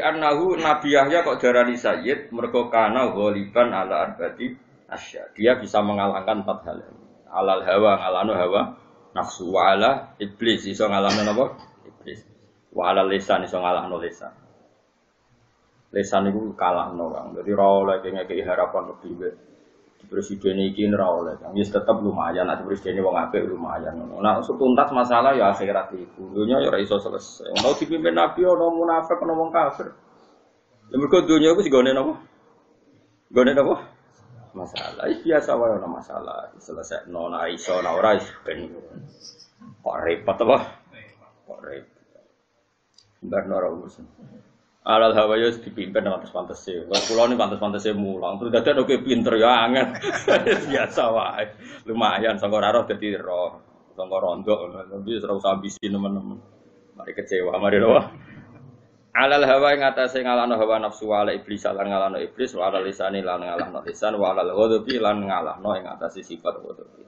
annahu Nabi Yahya kok darani sayyid mergo kana ghaliban ala arbati asya. Dia bisa mengalahkan 4 hal. Alal hawa ngalahno hawa, nafsu wa ala iblis iso ngalahno napa? Iblis. Wa ala lisan iso ngalahno lisan. Lisan iku kalahno Kang. Dadi ora oleh ngekeki harapan lebih wae. Presiden iki ora oleh. Wis tetep lumayan, nek presiden wong apik lumayan ngono. Nah, tuntas masalah ya akhirat iku. Dunya ya ora iso selesai. Mau dipimpin nabi ana munafik ana wong kafir. Ya mergo dunya iku sigone napa? Gone napa? Masalah. Biasa wae ana masalah. Diselesaikan nek iso ora ora ben kok repot apa? Kok repot. Barno ora urusan. Alal hawaya dipimpin dengan pantes-pantese. Wong kula ni pantes-pantese mulang. Terus dadak oke pinter ya angel. Biasa wae. Lumayan sangko ora roh dadi roh. Sangko rondok ngono. Wis ora usah ambisi nemen-nemen. Mari kecewa, mari lho. Alal hawa ing atase ngalahno hawa nafsu wa ala iblis lan ngalahno iblis wa ala lisani lan ngalahno lisan wa ala ghadabi lan ngalahno ing atase sifat ghadabi.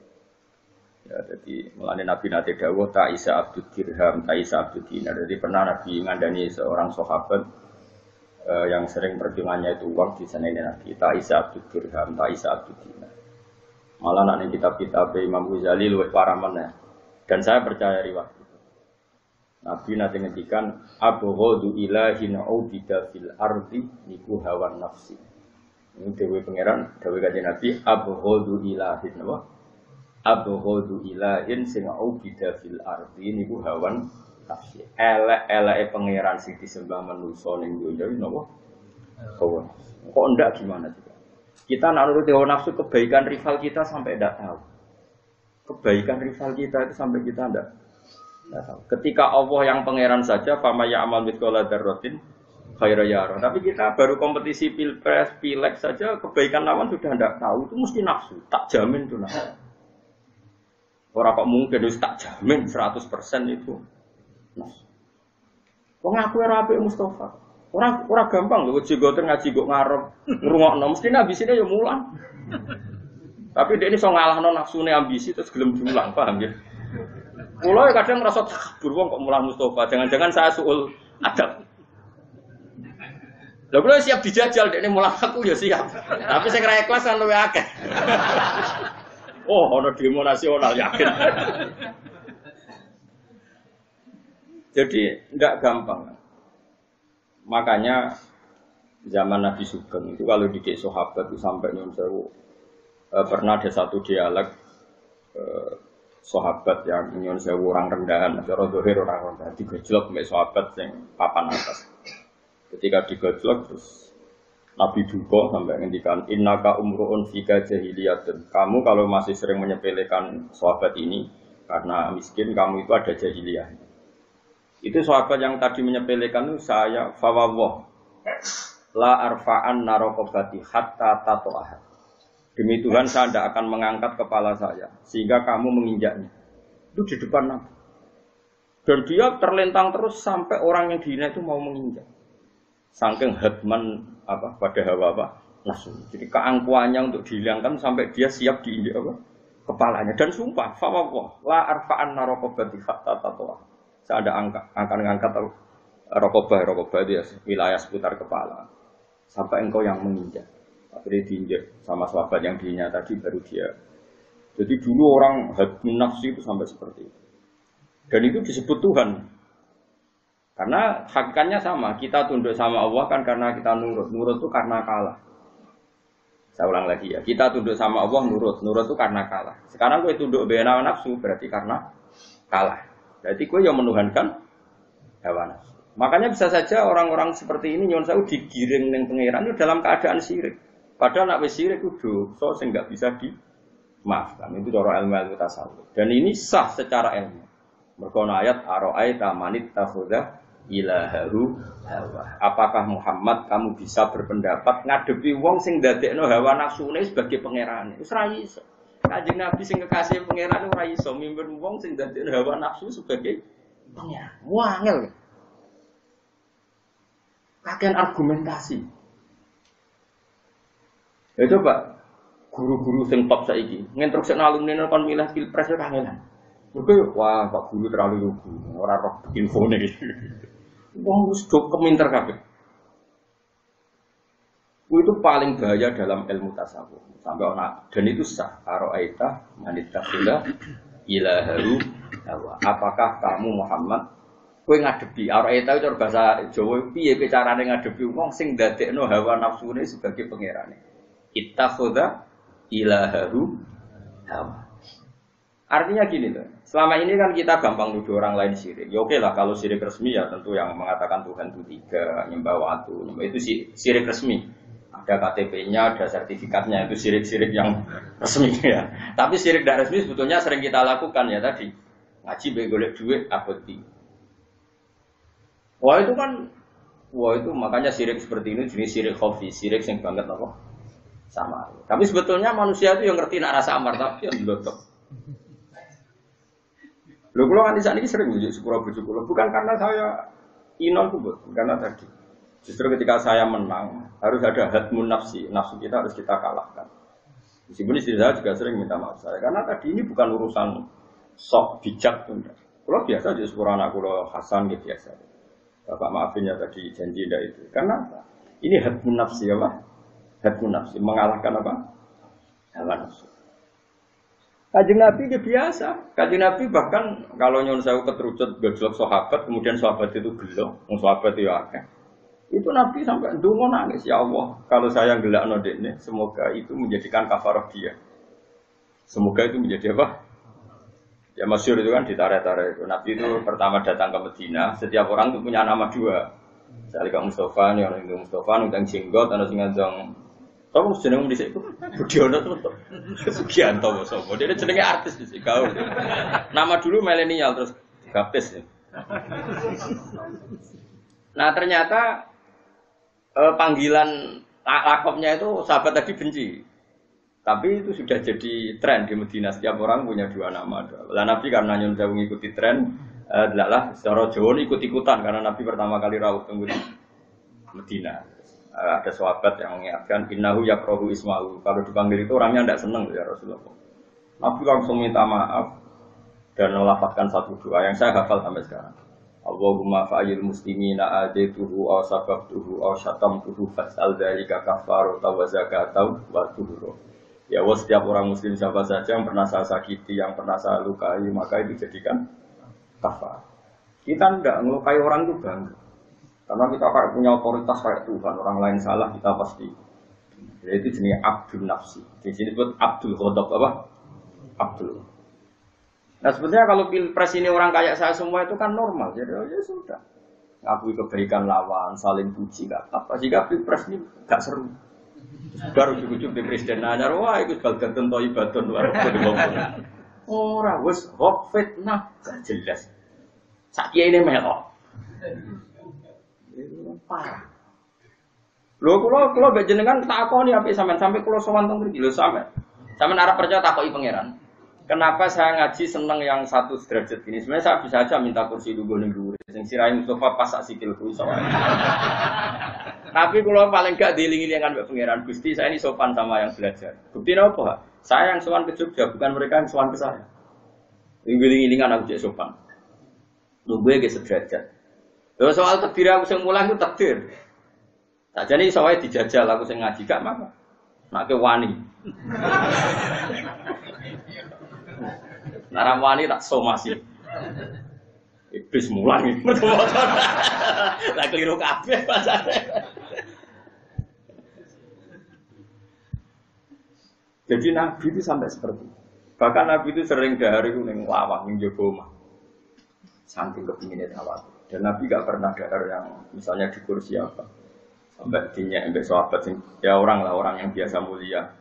Ya, jadi mulane Nabi nate dawuh ta isa abdul dirham, ta isa abdul dinar. Jadi pernah Nabi ngandani seorang sahabat yang sering perjuangannya itu uang di sana ini Nabi ta isa abdul dirham, ta isa abdul dinar. Malah nanti kitab-kitab Imam Ghazali luwih parah meneh. Dan saya percaya riwayat itu. Nabi nate ngendikan abghadu ilahin ubida fil ardi niku hawan nafsi. Ini dewe pangeran, dewe kanjeng Nabi abghadu ilahin apa? Abghadu ilahin sing ubida fil ardi niku hawan nafsi. Elek-eleke pangeran sing disembah manusa ning donya napa? Hawa. Kok ndak gimana juga? Kita nak nuruti hawa nafsu kebaikan rival kita sampai ndak tahu. Kebaikan rival kita itu sampai kita ndak tahu. Ketika Allah yang pangeran saja fama ya'mal mithqala dzarratin khairan yarah. Tapi kita baru kompetisi pilpres, pileg saja kebaikan lawan sudah ndak tahu. Itu mesti nafsu. Tak jamin itu nafsu. Orang kok mungkin harus tak jamin 100% itu. Nah, wong aku ora apik Mustafa. Ora gampang lho jigoten ngaji kok ngarep ngrungokno mesti ambisine ya mulang. Tapi dia ini iso ngalahno nafsune ambisi terus gelem diulang, paham ya? Kula kadang ngerasa takabur wong kok mulang Mustafa, jangan-jangan saya suul adab. Lha kula siap dijajal dekne mulang aku ya siap. Tapi sing ra ikhlas kan luwih akeh. Oh, ono demo nasional yakin. Jadi enggak gampang. Makanya zaman Nabi Sugeng itu kalau didik sahabat itu sampai nyuwun sewu pernah ada satu dialog sahabat yang nyuwun sewu orang rendahan, cara zahir orang rendahan digojlok mbek sahabat sing papan atas. Ketika digojlok terus Nabi duka sampai ngendikan innaka umruun fika jahiliyatun. Kamu kalau masih sering menyepelekan sahabat ini karena miskin, kamu itu ada jahiliyah. Itu sahabat yang tadi menyepelekan itu saya fawawah la arfa'an narokobati hatta tato'ah. Demi Tuhan saya tidak akan mengangkat kepala saya sehingga kamu menginjaknya. Itu di depan Nabi. Dan dia terlentang terus sampai orang yang dihina itu mau menginjak. Saking hadman pada hawa nafsu. Jadi keangkuhannya untuk dihilangkan sampai dia siap diinjak kepalanya. Dan sumpah fawawah la arfa'an narokobati hatta tato'ah. Saya ada akan mengangkat rokobah itu ya, wilayah seputar kepala sampai engkau yang menginjak. Akhirnya diinjak sama sahabat yang dihina tadi baru dia. Jadi dulu orang hadun nafsi itu sampai seperti itu. Dan itu disebut Tuhan. Karena hakikatnya sama. Kita tunduk sama Allah kan karena kita nurut. Nurut itu karena kalah. Saya ulang lagi ya. Kita tunduk sama Allah nurut. Nurut itu karena kalah. Sekarang gue tunduk bena nafsu berarti karena kalah. Berarti gue yang menuhankan hawa nafsu. Makanya bisa saja orang-orang seperti ini nyuwun sewu digiring ning pangeran itu dalam keadaan syirik. Padahal nek wis syirik itu dosa sing enggak bisa dimaafkan. Itu cara ilmu tasawuf. Dan ini sah secara ilmu. Mergo ayat ara'aita manit takhudha ilahahu hawa. Apakah Muhammad kamu bisa berpendapat ngadepi wong sing ndadekno hawa nafsune sebagai pangeran? Wis ra iso. Kanjeng Nabi sing kekasih pangeran ora iso mimpin wong sing ndadekno hawa nafsu sebagai pangeran. Wangel. Kakean argumentasi. Ya coba guru-guru sing top saiki nginstruksi alumni kon milih pilpres ora kangelan. Mergo wah Pak Guru terlalu lugu, ora roh infone iki. Wong wis do keminter kabeh. Itu paling bahaya dalam ilmu tasawuf. Sampai orang dan itu sah. Aro'aita manittakhila ilaharu hawa. Apakah kamu Muhammad kowe ngadepi aro'aita itu bahasa Jawa piye carane ngadepi wong sing ndadekno hawa nafsune sebagai pangerane. Ittakhadha ilaharu hawa. Artinya gini loh. Selama ini kan kita gampang nuduh orang lain syirik. Ya oke lah kalau syirik resmi ya tentu yang mengatakan Tuhan itu tiga, nyembah watu, itu syirik resmi. Ada KTP-nya, ada sertifikatnya, itu syirik-syirik yang resmi ya. Tapi syirik tidak resmi sebetulnya sering kita lakukan ya tadi. Ngaji golek duit abadi. Wah itu makanya syirik seperti ini jenis syirik khafi, syirik yang banget apa? Sama. Tapi sebetulnya manusia itu yang ngerti nak rasa amar tapi yang blotok. Lho kula nganti sakniki sering njuk sepura bojo kula, bukan karena saya inon kubut, karena tadi. Justru ketika saya menang, harus ada hadmun nafsi, nafsu kita harus kita kalahkan. Meskipun istri saya juga sering minta maaf saya, karena tadi ini bukan urusan sok bijak tuh. Kula biasa njuk sepura anak kula Hasan gitu biasa. Bapak maafin ya tadi janji ndak itu. Karena apa? Ini hadmun nafsi ya, Pak. Hadmun nafsi mengalahkan apa? Hawa nafsu. Kanjeng Nabi itu biasa. Kanjeng Nabi bahkan kalau nyon sewu keterucut gojlok sahabat, kemudian sahabat itu gelo, wong sahabat itu akeh. Itu Nabi sampai ndonga nangis, ya Allah, kalau saya gelakno dekne, semoga itu menjadikan kafarah dia. Semoga itu menjadi apa? Ya masyhur itu kan ditarik-tarik itu. Nabi itu pertama datang ke Madinah, setiap orang itu punya nama dua. Misalnya Kak Mustafa, yang itu Mustafa, nundang jenggot, ana sing ngajeng tahu jeneng dhisik Budiono to. Sugianto sapa. Dia jenenge artis dhisik gaul. Nama dulu milenial terus baptis ya. Nah, ternyata panggilan lakopnya itu sahabat tadi benci. Tapi itu sudah jadi tren di Madinah, setiap orang punya dua nama. Lah Nabi karena nyun sewu ngikuti tren, adalah secara Jawa ikut-ikutan karena Nabi pertama kali rawuh teng Madinah. Ada sahabat yang mengingatkan innahu yakrahu ismahu. Kalau dipanggil itu orangnya tidak senang ya Rasulullah. Nabi langsung minta maaf dan melafazkan satu doa yang saya hafal sampai sekarang. Allahumma fa'il muslimina adaituhu aw sababtuhu aw syatamtuhu fas'al dzalika kafarata wa zakatau wa tuhuru. Ya Allah, setiap orang muslim siapa saja yang pernah saya sakiti, yang pernah saya lukai, maka itu jadikan kafar. Kita tidak melukai orang itu bangga. Karena kita kayak punya otoritas kayak Tuhan, orang lain salah kita pasti. Jadi itu jenis abdul nafsi. Di sini buat abdul ghadab apa? Abdul. Nah sebetulnya kalau pilpres ini orang kayak saya semua itu kan normal. Jadi ya sudah. Ngakui kebaikan lawan, saling puji nggak apa. Jika pilpres ini nggak seru. Baru cukup di presiden nanya, wah itu balgatun toibatun luar biasa. Orang wes hok fitnah gak jelas. Sakit ini melok. Parah. Lho kula mbek jenengan takoni apik sampai kula sowan teng mriki lho sampean. Sampeyan arep percaya takoki pangeran. Kenapa saya ngaji seneng yang satu derajat ini? Sebenarnya saya bisa aja minta kursi lugu ning dhuwur. Sing sirahe Mustafa pas sak sikilku iso. Tapi kula paling gak dieling-elingan mbek pangeran Gusti, saya ini sopan sama yang belajar. Bukti napa? Saya yang sowan ke Jogja, bukan mereka yang sowan ke saya. Eling-elingan aku cek sopan. Lho gue ge sederajat. Lho soal takdir aku sing mulang itu takdir. Sajane iso wae dijajal aku sing ngaji gak apa. Nek wani. Nek wani tak somasi. Iblis mulang iki. Lah keliru kabeh pasane. Jadi Nabi itu sampai seperti itu. Bahkan Nabi itu sering dahar itu ning lawang ning jaba omah. Saking kepingine tawaf. Dan Nabi gak pernah dahar yang misalnya di kursi apa. Sampai dinyak mbek sahabat sing ya orang yang biasa mulia.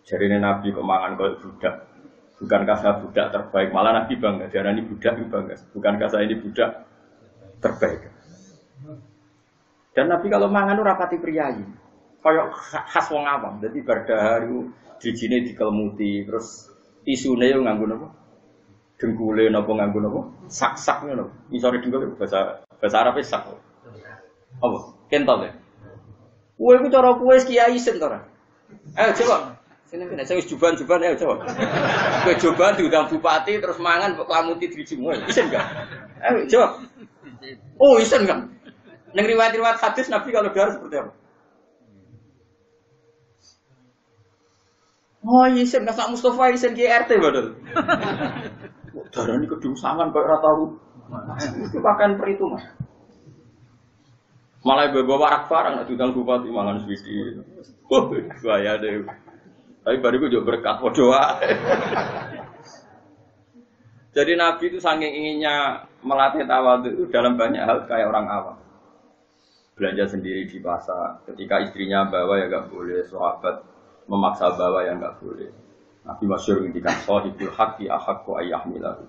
Jarine Nabi kemangan koyo budak. Bukankah saya budak terbaik? Malah Nabi bangga, darani budak itu bangga. Bukankah saya ini budak terbaik? Dan Nabi kalau mangan ora pati priyayi. Kayak khas wong awam. Dadi bardahar iku dijine dikelmuti, terus tisune yo nganggo napa? Dengkule napa nganggo napa? Sak-sak ngono. Isore dengkul bahasa Arabe sak. Apa? Kentol ya. Kowe iku cara kowe kiai sen to ora? Ayo coba. Sini saya wis juban-juban ayo coba. Kowe juban diundang bupati terus mangan kok klamuti dijimu. Isen enggak? Ayo coba. Oh, isen kan. Ning riwayat-riwayat hadis Nabi kalau dahar seperti apa? Oh isin nggak Mustafa isin GRT badal. Darah ini kedungsangan kayak rata ru. Itu pakaian perhitungan. Malah bawa warak barang nggak diundang bupati mangan swidi. Bahaya deh. Tapi baru juga berkat doa. Jadi Nabi itu saking inginnya melatih tawadhu itu dalam banyak hal kayak orang awam. Belanja sendiri di pasar, ketika istrinya bawa ya nggak boleh, sahabat memaksa bawa ya nggak boleh. Nabi masyhur ngendikan sahibul haqqi ahaqqu ayyahmilahu.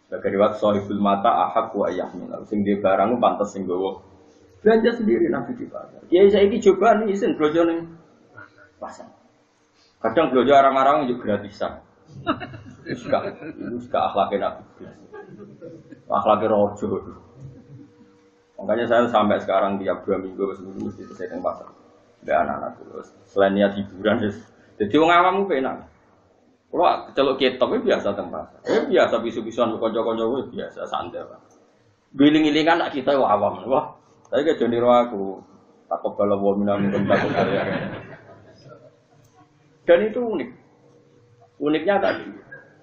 Sebagai riwayat sahibul mata ahaqqu ayyahmilahu. Sing di barang pantes sing gowo. Belanja sendiri Nabi di pasar. Kiai saiki coba nih isin belanja ning pasar. Kadang belanja orang-orang juga gratisan. Itu akhlaknya Nabi. Akhlaknya rojo. Makanya saya sampai sekarang tiap 2 minggu mesti saya ke pasar. Ada anak-anak terus. Selain niat hiburan, jadi orang awam itu enak. Kalau celok ketok itu biasa tempat. Biasa bisu-bisuan konco-konco itu biasa santai. Giling-gilingan anak kita awam. Wah, saya ke Joniro aku takut kalau bawa minum takut karya. Dan itu unik. Uniknya tadi,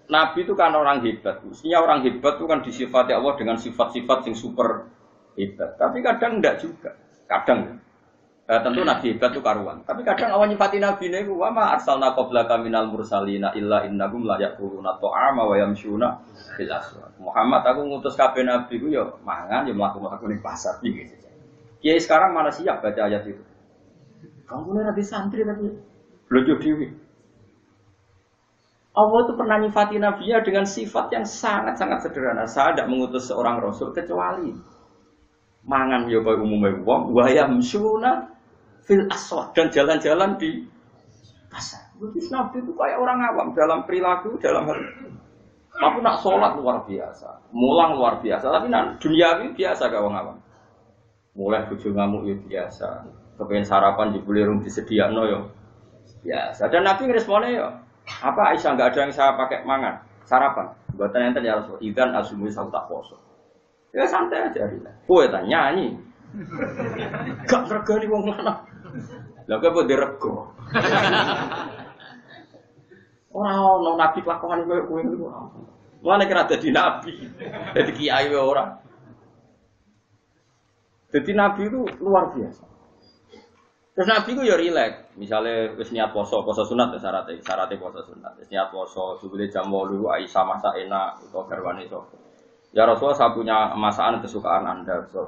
Nabi itu kan orang hebat. Mestinya orang hebat itu kan disifati Allah dengan sifat-sifat yang super hebat. Tapi kadang enggak juga. Kadang. Tentu Nabi hebat itu karuan. Tapi kadang awal nyifati Nabi ini, wa ma arsalna qablaka minal mursalina illa innahum la yaquluna ta'ama wa yamshuna fil aswaq. Muhammad aku ngutus kabeh nabi ku ya mangan ya mlaku-mlaku ning pasar iki. Kiai sekarang mana siap baca ayat itu? Kamu ini nabi santri tapi blojo dhewe. Allah itu pernah nyifati nabinya dengan sifat yang sangat-sangat sederhana. Saya tidak mengutus seorang rasul kecuali mangan ya kaya umume wong wa yamshuna fil aswaq dan jalan-jalan di pasar. Jadi Nabi itu kayak orang awam dalam perilaku, dalam hal. Tapi nak sholat luar biasa, mulang luar biasa. Tapi nak duniawi biasa gak orang awam. Mulai bojo ngamuk ya biasa. Kepengen sarapan jebule rung disediakno ya biasa. Dan Nabi ngeresponnya ya, apa Aisyah enggak ada yang saya pakai mangan sarapan. Buatan enten ya Rasul. Idzan asumi tak poso. Ya santai aja dia. Kowe ta nyanyi. Gak regani wong lanang. Lah kok dirego. Ora ono nabi kelakuan koyo kowe niku. Mulane kira dadi nabi. Dadi kiai ora. Dadi nabi itu luar biasa. Terus nabi ku ya rileks. Misale wis niat poso sunat syaratnya poso sunat. Wis niat poso jebule jam 8 Aisyah masak enak utawa garwane sapa. Ya Rasulullah saya punya masakan kesukaan Anda. So,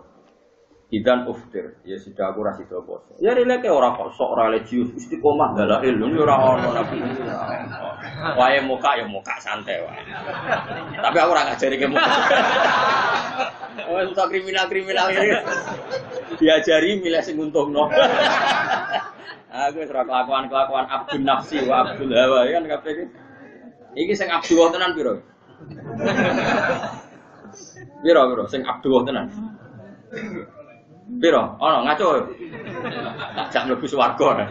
Idan uftir, ya sudah aku rasi do poso. Ya rilek orang kok sok religius istiqomah dalail ini ora ono nabi. Wae muka ya muka santai wae. Tapi aku ora ngajari ke muka. Oh, untuk kriminal ini. Diajari milih sing untungno. Aku wis ora kelakuan Abdul Nafsi wa Abdul Hawa kan kabeh iki. Iki sing Abdul tenan piro? Piro sing Abdul tenan. Piro? Ono ngaco. Tak jak mlebu swarga.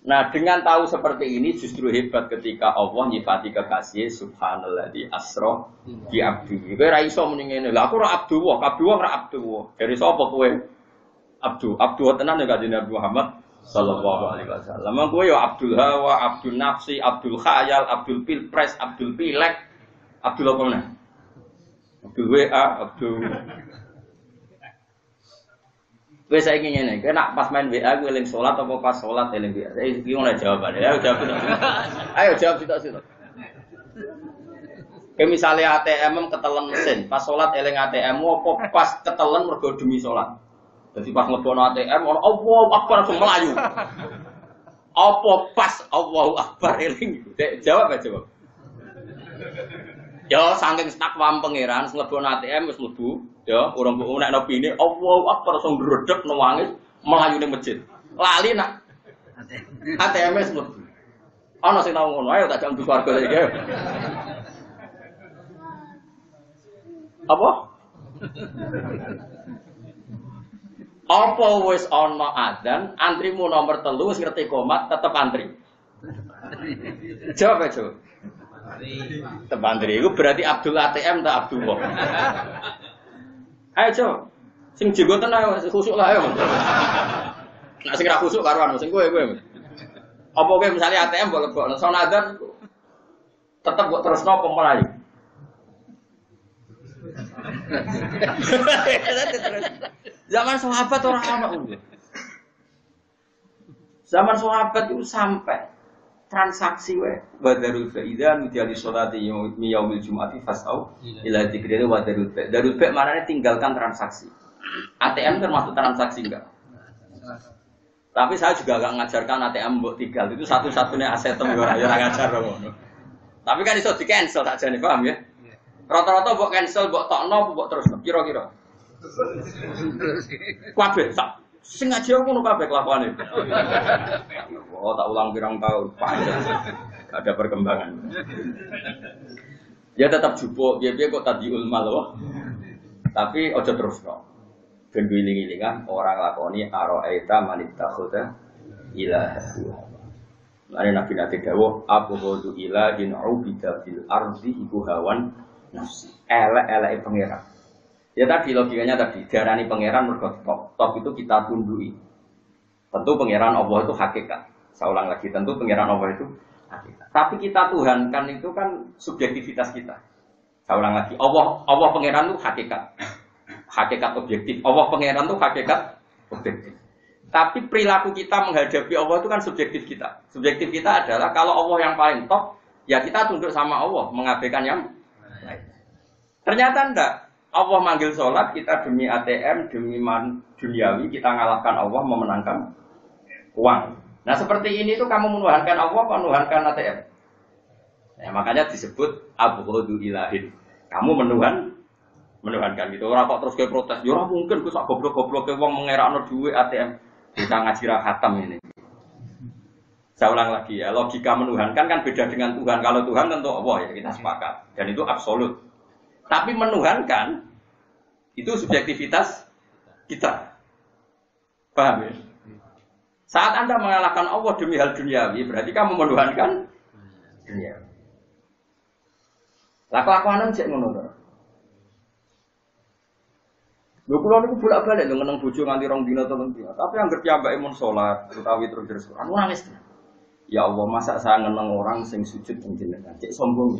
Nah, dengan tahu seperti ini justru hebat ketika Allah nyifati kekasih subhanalladzi asra bi abdi. Kowe ra iso muni ngene. Lah aku ora abdu wa, ora abdu. Dari sapa kowe? Abdu tenan ya kanjeng Nabi Muhammad sallallahu alaihi wasallam. Kowe ya Abdul Hawa, Abdul Nafsi, Abdul Khayal, Abdul Pilpres, Abdul Pilek, Abdul apa meneh? Abdul WA, Abdul. Kowe saiki ngene, kowe nak pas main WA kowe eling salat apa pas salat eling WA? Iki ngono jawabane. Ayo jawab. Ayo jawab sitok. Kayak misalnya ATM ketelen mesin, pas salat eling ATM apa pas ketelen mergo demi salat. Jadi pas ngelebono ATM ono Allahu Akbar langsung melayu. Apa pas Allahu Akbar eling? Jawab aja, Bang. Ya saking takwam pangeran ngelebono ATM wis mlebu, ya urung mbok nek opine Allahu Akbar langsung ndredeg nangis melayu ning masjid. Lali nak ATM wis mlebu. Ana sing tau ngono, ayo tak jam swarga iki. Apa? Apa wis ana adzan, antrimu nomor 3 wis ngerti komat tetep antri. Jawab aja. Tetep antri. Iku berarti Abdul ATM ta Abdullah. Ayo coba. Sing jenggoten ayo khusuk lah ayo. Nek sing ra khusuk karuan sing kowe. Apa kowe misalnya ATM mbok lebokno sonadan tetep mbok terusno apa mulai? Zaman sahabat ora ono. Zaman sahabat itu sampai transaksi wadarul faida nudiali sholati yaumil jum'ati fasau ila dzikri wadarul fa. Darul fa maknanya tinggalkan transaksi. ATM termasuk transaksi enggak? Tapi saya juga enggak ngajarkan ATM mbok tinggal. Itu satu-satunya aset yang ora ngajar ngono. Tapi kan iso di-cancel saja nih, paham ya? Rata-rata mbok cancel, mbok tokno, mbok terus kira-kira. Kabeh sak sing ngaji ngono kabeh kelakuane. Oh, tak ulang pirang tahun panjang. Gak ada perkembangan. Ya tetap jupuk, piye-piye kok tadiul mal wae. Tapi aja terusno. Ben wiling-wilingan orang lakoni araita manittakhudha ilaha. Lare Nabi nate dawuh aqudu ilahin ubida fil ardi iku hawan nafsi. Elek-eleke pangeran. Ya tadi logikanya tadi diarani pangeran mergo top itu kita tundui. Tentu pangeran Allah itu hakikat. Saya ulang lagi, tentu pangeran Allah itu hakikat. Tapi kita tuhankan itu kan subjektivitas kita. Saya ulang lagi, Allah pangeran itu hakikat. Hakikat objektif. Allah pangeran itu hakikat objektif. Tapi perilaku kita menghadapi Allah itu kan subjektif kita. Subjektif kita adalah kalau Allah yang paling top, ya kita tunduk sama Allah, mengabaikan yang lain. Ternyata enggak. Allah manggil sholat, kita demi ATM, demi duniawi, kita ngalahkan Allah, memenangkan uang. Nah seperti ini tuh kamu menuhankan Allah, menuhankan ATM. Nah, makanya disebut abghadu ilahin. Kamu menuhankan gitu. Orang kok terus kayak protes, ya ora mungkin gue sak goblok-goblok ke wong mengerakno duit ATM. Kita ngaji ra khatam ini. Saya ulang lagi ya, logika menuhankan kan beda dengan Tuhan. Kalau Tuhan tentu Allah ya, kita sepakat. Dan itu absolut. Tapi menuhankan itu subjektivitas kita. Paham ya? Saat Anda mengalahkan Allah demi hal duniawi, berarti kamu menuhankan dunia. Lah kelakuanan cek ngono to. Lho kula niku bolak-balik lho ngeneng bojo nganti 2 dina 3 dina. Tapi anggere piyambake mun salat utawi terus Quran nangis. Ya Allah, masa saya ngeneng orang sing sujud ning jenengan cek sombong.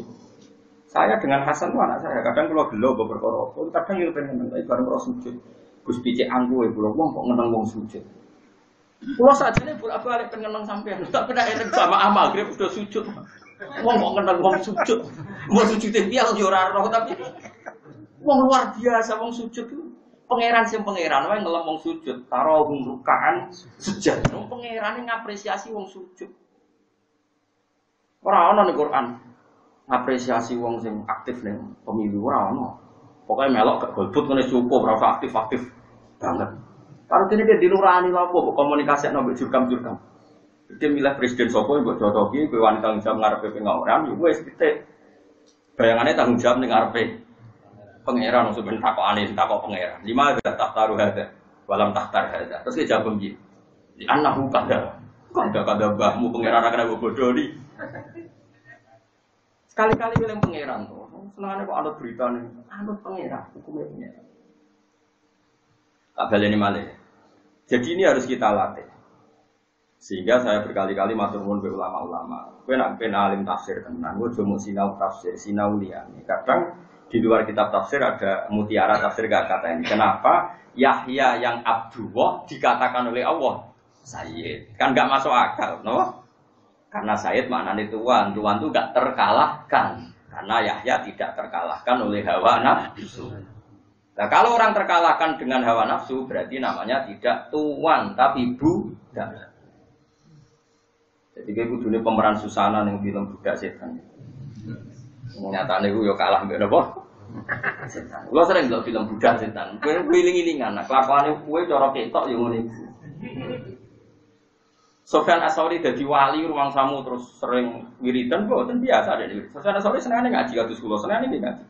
Saya dengan Hasan itu anak saya, kadang kalau gelo berkorok, kadang yang pengen ngeneng, bareng kalau sujud. Gus picek angku ya, pulau wong kok ngeneng wong sujud. Pulau saja nih bolak-balik pengen ngeneng sampean, tak pernah erek sama amal, dia udah sujud. Wong kok ngeneng wong sujud, mau sujudin dia kalau juara roh tapi wong luar biasa wong sujud itu. Pangeran wae ngelem wong sujud, taruh rukaan sujud. Wong pangeran ngapresiasi wong sujud. Ora ana ning Quran. Apresiasi wong sing aktif ning pemilu ora ono. Pokoke melok gak golput ngene cukup ora aktif-aktif banget. Karo dene dia dilurani lha opo komunikasi nek mbek jurkam-jurkam. Dia milih presiden sapa mbok jotoki kowe wani tanggung jawab ngarepe pengoran yo wis titik. Bayangane tanggung jawab ning ngarepe pangeran sebenarnya takok pangeran. 5 tak taruh ada, walam tahtar ada. Terus dia jawab begini. Di annahu kada mbahmu pangeran akan bodoh di. Sekali-kali bilang pangeran tuh, senangannya kok anut berita nih, anut pangeran, hukumnya pangeran. Tak balik ini malah. Jadi ini harus kita latih. Sehingga saya berkali-kali matur nuwun ke ulama-ulama. Kowe nak ben alim tafsir tenan, kowe cuma sinau tafsir, sinau liyane. Kadang di luar kitab tafsir ada mutiara tafsir gak kata ini. Kenapa Yahya yang Abdullah dikatakan oleh Allah Sayyid? Kan gak masuk akal, no? Karena Sayyid maknanya tuan itu gak terkalahkan. Karena Yahya tidak terkalahkan oleh hawa nafsu. Nah kalau orang terkalahkan dengan hawa nafsu berarti namanya tidak tuan tapi budak. Jadi kayak kudune pemeran Susana yang film budak setan. Nyatane ku yo kalah mbek napa? Setan. Kulo sering ndelok film budak setan. Kowe wiling-wilingan, nah kelakuane kowe cara ketok yo ngene iki. Sofyan As-Sauri dadi wali ruang samu terus sering wiridan mboten biasa dene. Sofyan As-Sauri senengane ngaji kados kula, senengane ngaji.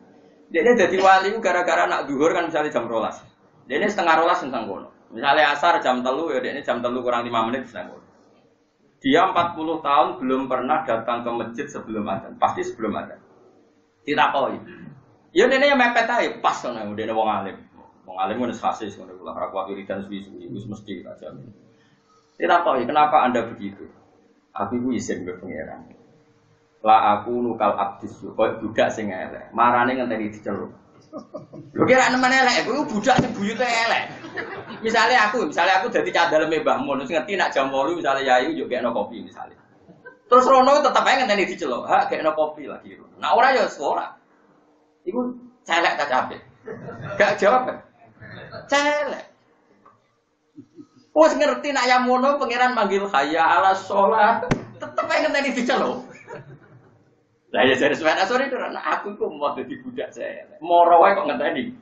Dene dadi wali gara-gara nak zuhur kan misalnya jam 12. Dene setengah 12 tentang kono. Misalnya asar jam 3 ya dene jam 3 kurang 5 menit tentang kono. Dia 40 tahun belum pernah datang ke masjid sebelum adzan, pasti sebelum adzan. Ditakoi. Ya dene yang mepet ae pas ngono dene wong alim. Wong alim wis khasis ngono ora kuat wiridan suwi-suwi wis mesti aja. Ditakoi, kenapa Anda begitu? Aku iku isin mbek pangeran. La aku nukal abdis koyo budak sing elek. Marane ngenteni diceluk. Lho kira nemen elek, kuwi budak sing buyute elek. Misale aku dadi candaleme Mbah Mun, terus ngerti nak jam 8 misale Yayu yo gekno kopi misale. Terus rono tetep ae ngenteni diceluk, hak gekno kopi lagi. Nah ora yo ora. Iku celek ta capek. Gak jawab kan? Celek. Wes ngerti nak yang ngono pangeran manggil hayya ala sholat, tetep ae ngenteni diceluk. Lah ya jare suara sore itu aku iku mau dadi budak saya. Moro wae kok ngenteni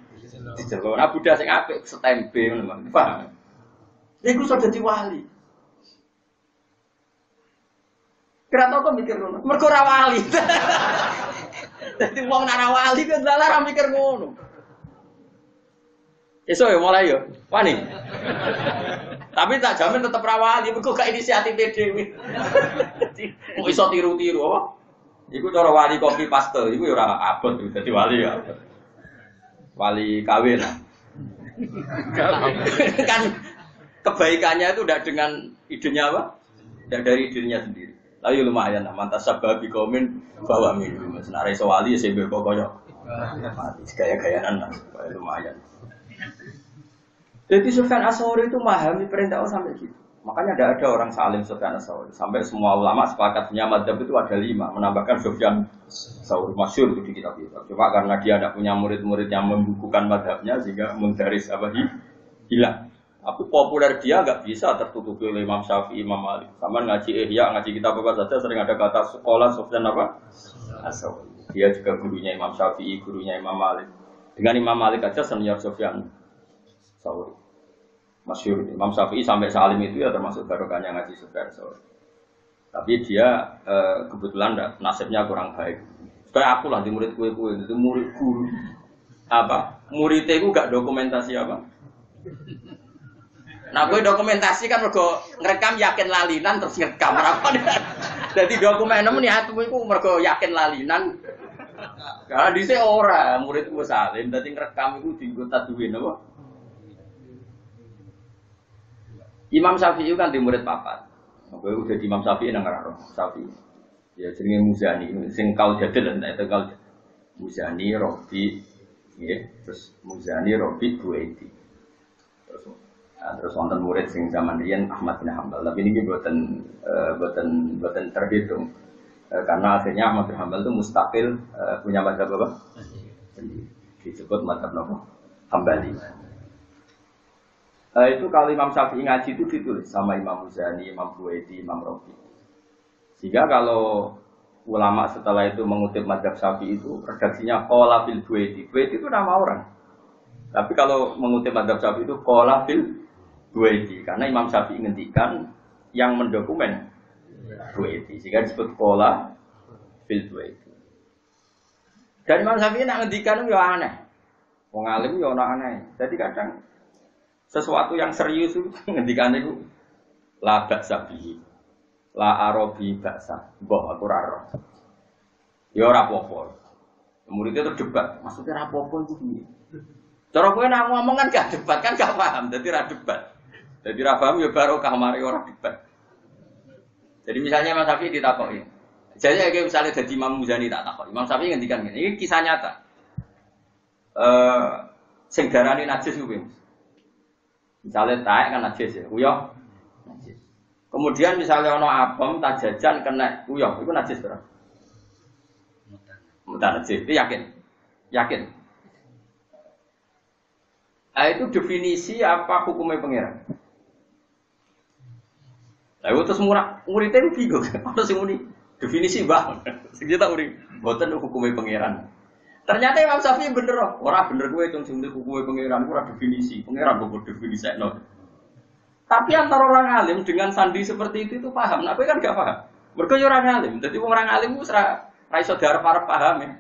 diceluk. Nah budak sing apik setempe ngono, paham. Iku iso dadi wali. Kira tau kok mikir ngono. Mergo ora wali. Dadi wong nek ora wali kok dalah ora mikir ngono. Esok ya mulai yo. Wani. Tapi tak jamin tetap rawali, mergo gak inisiatif dhewe. Mau iso tiru-tiru apa? Iku cara wali kopi paste, iku ya ora abot dadi wali ya. Wali kawin. Kan kebaikannya itu udah dengan idenya apa? Tidak dari idenya sendiri. Lalu lumayan lah, mantas sababi komen bawa minum. Senar iso wali ya sebe koyo. Gaya-gayaan lah, lumayan. Jadi Sufyan Ats-Tsauri itu memahami perintah Allah sampai gitu. Makanya tidak ada orang salim Sufyan Ats-Tsauri. Sampai semua ulama sepakat punya madzhab itu ada 5. Menambahkan Sufyan Ats-Tsauri masyhur itu di kitab-kitab. Cuma karena dia tidak punya murid-murid yang membukukan madzhabnya sehingga mundaris hilang. Tapi populer dia nggak bisa tertutupi oleh Imam Syafi'i, Imam Malik. Sama ngaji Ihya, ngaji kitab apa saja sering ada kata sekolah Sufyan Ats-Tsauri. Dia juga gurunya Imam Syafi'i, gurunya Imam Malik. Dengan Imam Malik aja senior Sufyan Ats-Tsauri. Masyhur Imam Syafi'i sampai salim itu ya termasuk barokahnya ngaji Sufyan Ats-Tsauri. Tapi dia kebetulan nasibnya kurang baik. Kayak aku lah di murid kue itu murid guru. Apa? Muridnya itu gak dokumentasi apa? Nah, gue dokumentasi kan mergo ngerekam yakin lalinan terus ngerekam apa? Jadi dokumen namun ya aku itu mergo yakin lalinan. Karena di sini orang murid gue salim, jadi ngerekam itu dienggo taduin apa? Imam Syafi'i kan di murid papat. Gue udah di Imam Syafi'i nang karo Syafi'i. Ya jenenge Muzani, sing kau jadel nek itu kau Muzani Robi, nggih, terus Muzani Robi Buaiti. Terus wonten murid sing zaman riyen Ahmad bin Hanbal. Tapi ini boten terhitung. Karena akhirnya Ahmad bin Hanbal itu mustaqil punya mazhab apa? Disebut mazhab apa? Hambali. Itu kalau Imam Syafi'i ngaji itu ditulis sama Imam Muzani, Imam Buaiti, Imam Robi. Sehingga kalau ulama setelah itu mengutip mazhab Syafi'i itu redaksinya qala fil Buaiti. Buaiti itu nama orang. Tapi kalau mengutip mazhab Syafi'i itu qala fil Buaiti karena Imam Syafi'i ngendikan yang mendokumen Buaiti. Sehingga disebut qala fil Buaiti. Dan Imam Syafi'i nak ngendikan itu ya aneh. Wong alim ya ana aneh. Jadi kadang sesuatu yang serius itu ngendikane iku la ba'sa bihi la arabi ba'sa mbah aku ora ero ya ora apa-apa muridnya itu debat maksudnya ora apa-apa itu piye cara kowe nak ngomong kan gak debat kan gak paham dadi ora debat dadi ora paham ya barokah mari ora debat jadi misalnya Mas Syafi'i ditakoki jadi kayak misalnya dadi Imam Muzani tak takoki Imam Syafi'i ngendikan ngene iki kisah nyata sing darani najis kuwi misalnya taek kan najis ya, uyah najis. Kemudian misalnya ono apem tak jajan kena uyah, itu najis berapa? Mutan najis, itu yakin? Yakin? Nah itu definisi apa hukumnya pangeran? Nah itu terus muridnya itu bingung, apa sih muni? Definisi bang, sekitar murid, buatan hukumnya pangeran. Ternyata Imam Syafi'i bener loh. Orang bener gue itu sing hukumnya pangeran ora definisi. Pangeran kok definisi no. Tapi antara orang alim dengan sandi seperti itu paham. Nah, gue kan gak paham. Mergo yo orang alim. Dadi wong orang alim ku ora iso diarep-arep paham ya.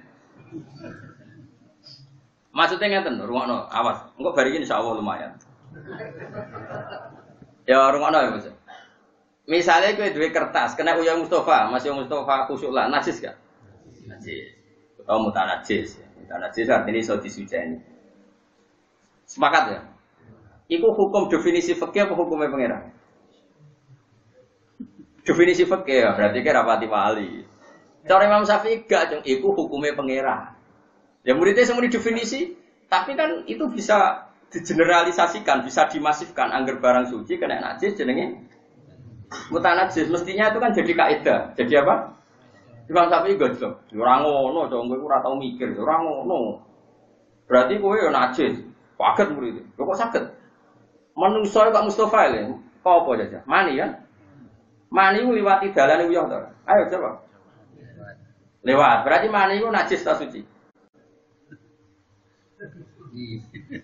Maksudnya ngeten, rungokno, awas. Engko bar iki insyaallah lumayan. Ya rungokno ya, Mas. Misalnya kowe duwe kertas, kena uyah Mustafa, Mas Mustafa kusuk lah, najis gak? Najis. Atau mutanajis, mutanajis artinya iso disujeni. Sepakat ya? Iku hukum definisi fikih apa hukumnya pangeran? Definisi fikih berarti kira rapati wali. Cara Imam Syafi'i gak cung iku hukumnya pangeran. Ya muridnya semua definisi, tapi kan itu bisa digeneralisasikan, bisa dimasifkan angger barang suci kena najis jenenge mutanajis. Mestinya itu kan jadi kaidah. Jadi apa? Imam Syafi'i gojlok. Ora ngono, cung kowe ora tau mikir, ora ngono. Berarti kowe yo najis. Paget murid. Lho kok saged? Manungsa kok Mustofa lho. Apa aja? Mani kan? Mani liwati dalane uyah to. Ayo coba. Lewat. Berarti mani iku najis ta suci?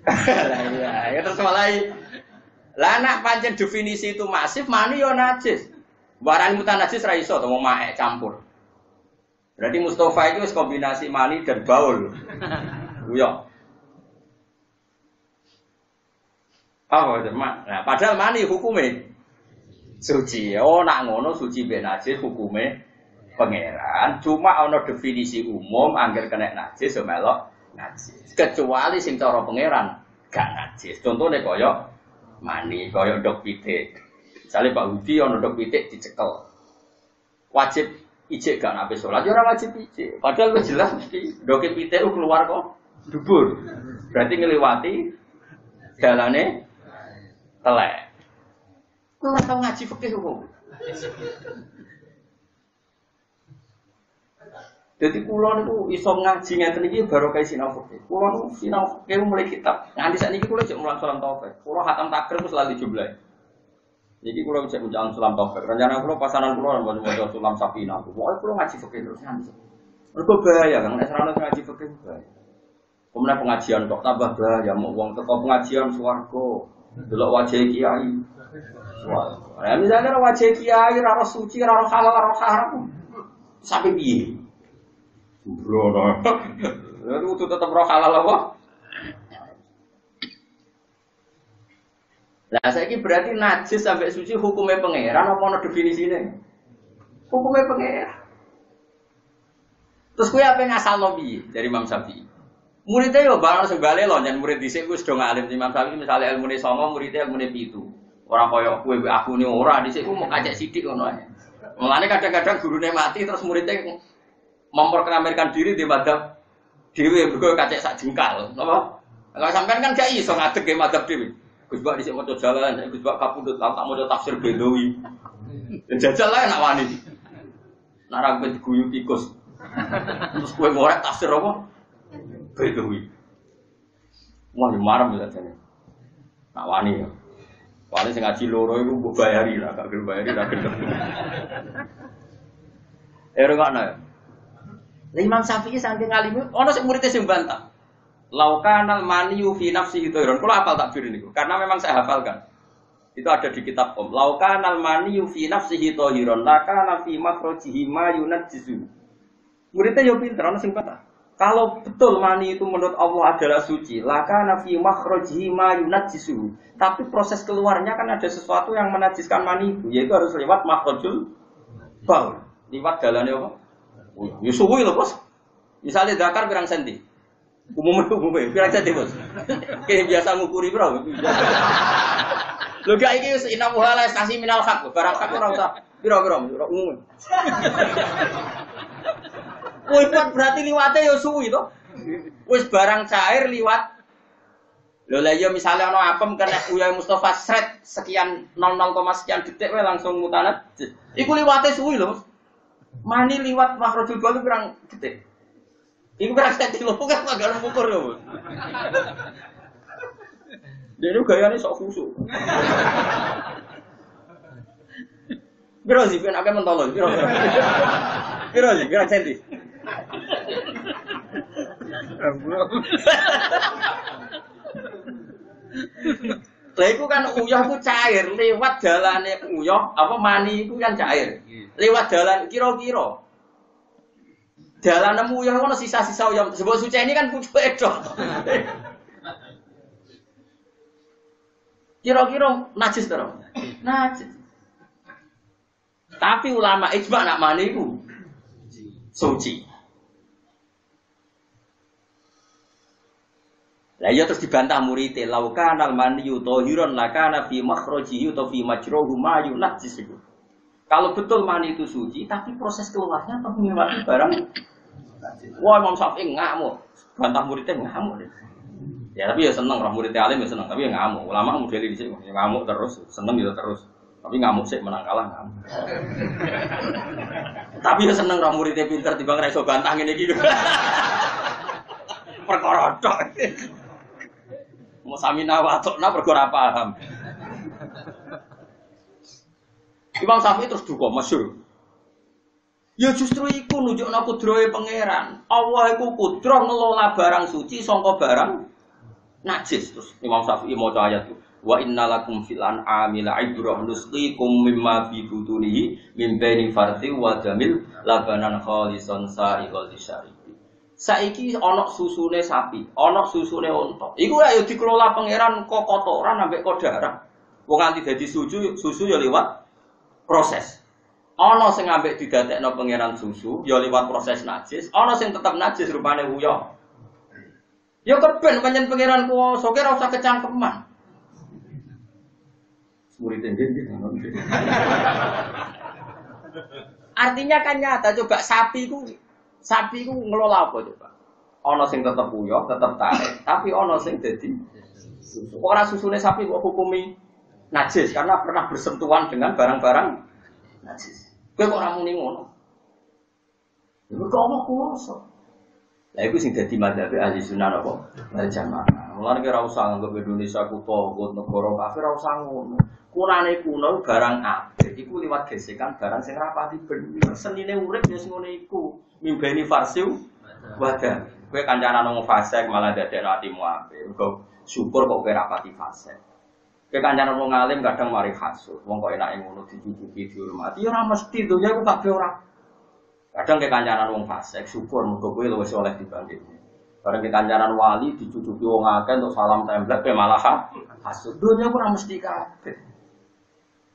Lah ya terus mulai. Lah nak pancen definisi itu masif, mani yo najis. Barang mutan najis ra iso to wong maek campur. Berarti Mustofa itu wis kombinasi mani dan baul. Uyah. Oh, nah, padahal mani hukumnya suci. Oh, nak ngono suci ben najis hukumnya pangeran. Cuma ana definisi umum angger kena najis yo melok najis. Kecuali sing cara pangeran gak najis. Contohnya kaya mani, kaya ndok pitik. Misale Pak Hudi ana ndok pitik dicekel. Wajib ijek gak nape salat, ya ora wajib ijek. Padahal wis jelas mesti ndoke pitik keluar kok dubur. Berarti ngliwati dalane telek. Kowe ora tau ngaji fikih kok. Jadi kula niku iso ngaji ngeten iki baru kae sinau fikih. Kula niku sinau fikih mulai kitab. Nganti sakniki kula jek mulang salam taufik. Kula khatam takrib wis lali jumlah. Niki kula jek mulang salam taufik. Rencana kula pasanan kula maca sulam sapina. Pokoke kula ngaji fikih terus nganti. Mergo bahaya kan nek sarana ngaji fikih bahaya. Kemudian pengajian kok tambah bahaya mau wong teko pengajian swarga. Delok wajah kiai. Wah, ya misalnya wajah kiai ora suci, ora halal, ora haram. Sampai piye? Bro, lalu itu tetap roh halal apa? Lah saiki berarti najis sampai suci hukumnya pangeran apa ana definisine? Hukumnya pangeran. Terus kowe apa ngasalno piye dari Imam Syafi'i? Muridnya yo barang sebale lho jan murid dhisik wis do ngalim Imam Syafi'i misale ilmune 9, muridnya ilmune 7. Ora kaya kowe aku ne ora dhisik ku mau kacek sithik ngono ae. Mulane kadang-kadang gurune mati terus muridnya memperkenalkan diri di madhab dhewe mergo kacek sak jengkal, napa? Kalau sampean kan gak iso ngadeg ge madhab dhewe. Gus Bak dhisik maca jalan, Gus Bak kapundhut tak maca tafsir Bedawi. Jajal ae nak wani. Nak ra diguyu tikus. Terus kowe ngorek tafsir apa? Bedawi. Wah, marem ya jane. Nak wani ya. Wani sing ngaji loro iku mbok bayari lah, gak gelem bayari ra gelem. Ngono. Imam Syafi'i saking alim, ana sing murid sing bantah. Laukanal maniyu fi nafsihi thairon. Kalau hafal takbir niku, karena memang saya hafalkan. Itu ada di kitab Om. Laukanal maniyu fi nafsihi thairon, lakana fi makhrajihi ma yunajjisu. Muridnya yo pinter, ana sing bantah. Kalau betul mani itu menurut Allah adalah suci, lakana fi makhrajihi ma yunajjisu. Tapi proses keluarnya kan ada sesuatu yang menajiskan mani itu, yaitu harus lewat makhrajul baul. Lewat dalane apa? Ya suwi lho, Bos. Misalnya zakar pirang senti? Umumnya pirang senti, Bos? Kayak biasa ngukuri, Bro. Lho gak iki wis inamu hala stasi minal haq, barang hak ora usah. Piro-piro umum. Woi, berarti liwate ya suwi to. Wis barang cair liwat. Lho lah ya misale ana apem kena Uya Mustofa sret sekian 00, sekian detik wae langsung mutanat. Iku liwate suwi lho. Mani liwat makhrajul baul pirang detik. Iku pirang detik lho kan agak ngukur lho. Dene gayane sok khusuk. Piro sih ben akeh mentolo, piro. Piro sih, pirang senti. Lah iku kan uyah ku cair, lewat dalane uyah apa mani iku kan cair. Lewat dalan kira-kira. Dalan uyah ono sisa-sisa uyah. Sebab suci ini kan pucuke tok. Kira-kira najis to? Najis. Tapi ulama ijma nak mani iku suci. Lah iya terus dibantah murid, laukanal maniyu tahiron lakana fi makhrajihi wa fi majruhu ma yunajjis. Kalau betul mani itu suci, tapi proses keluarnya tetap melewati barang. Wah, Imam Syafi'i ngamuk, bantah muridnya ngamuk. Ya tapi ya seneng, orang muridnya alim ya seneng, tapi ya ngamuk. Ulama model di sini ngamuk terus, seneng gitu terus. Tapi ngamuk sih menang kalah ngamuk. Tapi ya seneng orang muridnya pinter, tiba nggak iso bantah ini gitu. Perkara tok. Mau samina watokna perkara paham. Imam Syafi'i terus duka masyhur. Ya justru iku nunjukna kudrahe pangeran. Allah iku kudroh ngelola barang suci sangka barang najis. Terus Imam Syafi'i maca ayat itu. Wa innalakum fil an'ami la'ibrah nusqikum mimma fi butunihi min baini farthi wa jamil labanan khalisan sa'iqal lisyaribi. Saiki ana susune sapi, ana susune unta. Iku ya dikelola pangeran kok kotoran ambek kok darah. Wong nganti dadi susu ya liwat proses. Ana sing ambek didadekno pangeran susu ya liwat proses najis, ana sing tetep najis rupane uyah. Ya keben pancen pangeran kuwasa ora usah kecangkeman. Murid nggih ngono. Artinya kan nyata coba sapi ku ngelola apa coba? Ana sing tetep uyah, tetep tarik, tapi ana sing dadi susu. Ora susune sapi kok hukumi najis karena pernah bersentuhan dengan barang-barang najis. Kowe kok ora muni ngono. Iku kok ana kuwasa. Lah iku sing dadi madzhab ahli sunnah apa? Wal jamaah. Mulane ora usah anggap Indonesia kutha negara kafir ora usah ngono. Kunane kuno barang apik iku liwat gesekan barang sing rapati bener. Senine urip ya sing ngene iku. Mimbeni farsiu wadah. Kowe kancanan wong fasik malah dadekno atimu apik. Muga syukur kok kowe rapati fasik. Kowe kancanan wong alim kadang mari hasud. Wong kok enake ngono dicucuki dihormati ya ora mesti donya iku kabeh ora. Kadang kowe kancanan wong fasik syukur muga kowe luwih saleh dibanding. Bareng kancanan wali dicucuki wong akeh untuk salam templek kowe malah hasud. Donya ora mesti kabeh.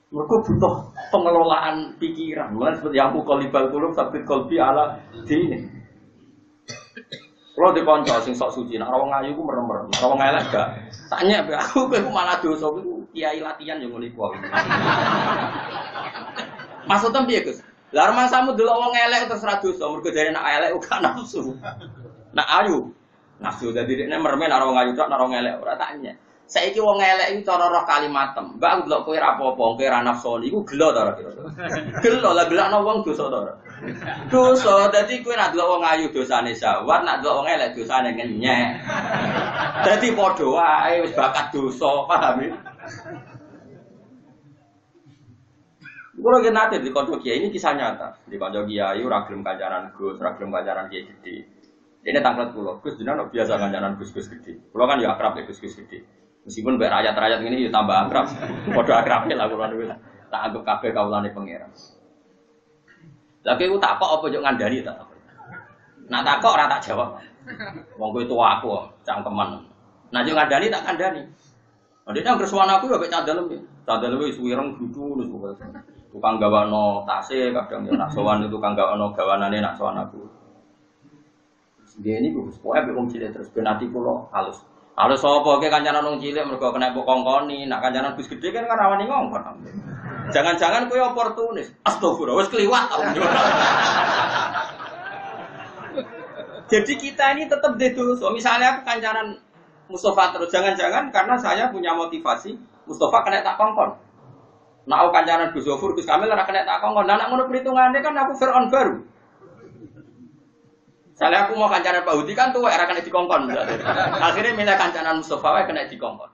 Mereka butuh pengelolaan pikiran. Mulai seperti yang qalibal qulub sabit qalbi ala dini. Kalau di konco sing sok suci, nak rawang ayu ku merem-merem, rawang elek gak. Tanya be aku kowe malah dosa ku kiai latihan yo ngene iku. Maksudnya piye, Gus? Lah mangsamu delok wong elek terus ra dosa, mergo jare nak elek uga nafsu. Nak ayu nafsu dadi dekne merem nak rawang ayu tok nak rawang elek ora tanya. Saiki wong elek iki cara roh kalimatem. Mbak aku delok kowe ra apa-apa, kowe ra nafsu iku gelo ta ora kira-kira. Gelo lah gelakno wong dosa ta ora. Dosa dadi kowe ra delok wong ayu dosane syahwat, nak delok wong elek dosane ngenyek. Dadi padha wae wis bakat dosa, paham ya? Kulo ki nate di kanca kiai ini kisah nyata. Di kanca kiai ora gelem kancanan Gus, ora gelem kancanan kiai gede. Ini tanglet kulo, Gus jenengan biasa kancanan Gus-gus gede. Kulo kan ya akrab ya Gus-gus gede. Meskipun mbek rakyat-rakyat ngene ya tambah akrab. Padha akrabe lah kulo niku. Tak anggap kabeh kawulane pangeran. Lah kowe tak kok apa yo ngandani tak. Nak takok ora tak jawab. Wong kowe tuwa aku, cangkeman. Nah yo ngandani tak kandani. Ndekne anggere suwan aku yo mek candalem. Candalem wis wireng dudu wis pokoke. Tukang gawano tase kadang yo nak sowan itu tukang gawano gawanane nak sowan aku. Dia ini Gus, pokoke wong cilik terus ben ati kula halus. Halus sapa ke kancanan wong cilik mergo kena mbok kongkoni, nak kancanan Gus gede kan rawani ngongkon. Jangan-jangan kowe oportunis. Astagfirullah, wis kliwat. Jadi kita ini tetap dosa. Misalnya aku kancanan Mustafa terus, jangan-jangan karena saya punya motivasi Mustafa kena tak kongkon. Nah, aku kancanan Gus Zofur, Gus Kamil ora kena tak kongkon. Nah, nak ngono perhitungannya kan aku Fir'aun baru. Misalnya aku mau kancanan Pak Hudi kan tuh ora kena dikongkon. Akhirnya milih kancanan Mustafa wae kena dikongkon.